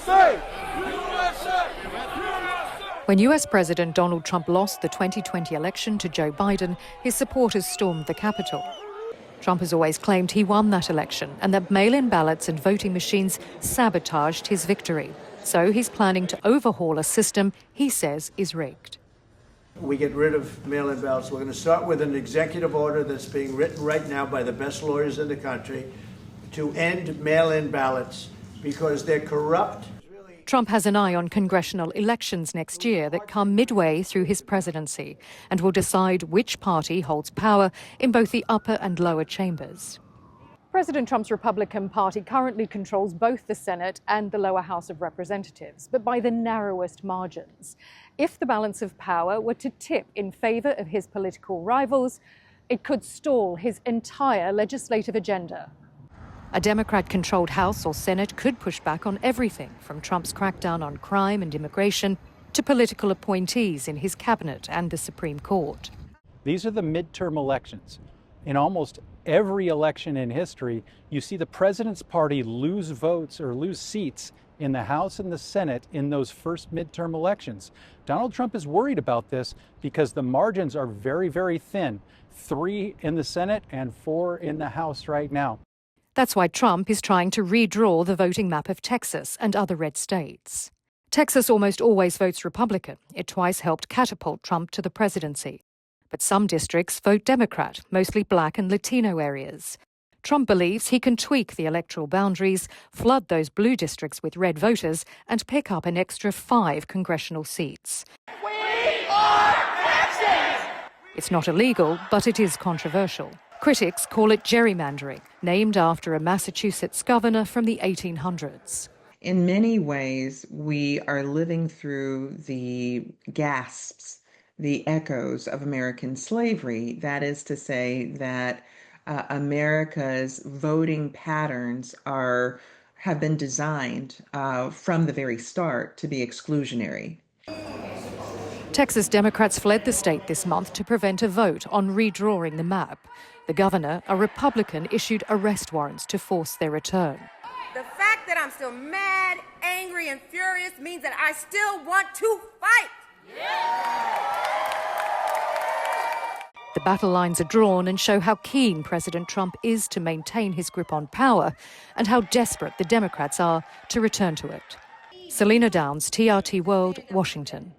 USA! USA! When US President Donald Trump lost the 2020 election to Joe Biden, his supporters stormed the Capitol. Trump has always claimed he won that election and that mail-in ballots and voting machines sabotaged his victory. So he's planning to overhaul a system he says is rigged. We get rid of mail-in ballots. We're going to start with an executive order that's being written right now by the best lawyers in the country to end mail-in ballots because they're corrupt. Trump has an eye on congressional elections next year that come midway through his presidency and will decide which party holds power in both the upper and lower chambers. President Trump's Republican Party currently controls both the Senate and the lower House of Representatives, but by the narrowest margins. If the balance of power were to tip in favor of his political rivals, it could stall his entire legislative agenda. A Democrat-controlled House or Senate could push back on everything from Trump's crackdown on crime and immigration to political appointees in his cabinet and the Supreme Court. These are the midterm elections. In almost every election in history, you see the president's party lose votes or lose seats in the House and the Senate in those first midterm elections. Donald Trump is worried about this because the margins are very, very thin. 3 in the Senate and 4 in the House right now. That's why Trump is trying to redraw the voting map of Texas and other red states. Texas almost always votes Republican. It twice helped catapult Trump to the presidency. But some districts vote Democrat, mostly black and Latino areas. Trump believes he can tweak the electoral boundaries, flood those blue districts with red voters, and pick up an extra 5 congressional seats. We are Texans! It's not illegal, but it is controversial. Critics call it gerrymandering, named after a Massachusetts governor from the 1800s. In many ways, we are living through the gasps, the echoes of American slavery. That is to say that America's voting patterns have been designed from the very start to be exclusionary. Texas Democrats fled the state this month to prevent a vote on redrawing the map. The governor, a Republican, issued arrest warrants to force their return. The fact that I'm still mad, angry, and furious means that I still want to fight. The battle lines are drawn and show how keen President Trump is to maintain his grip on power and how desperate the Democrats are to return to it. Selina Downes, TRT World, Washington.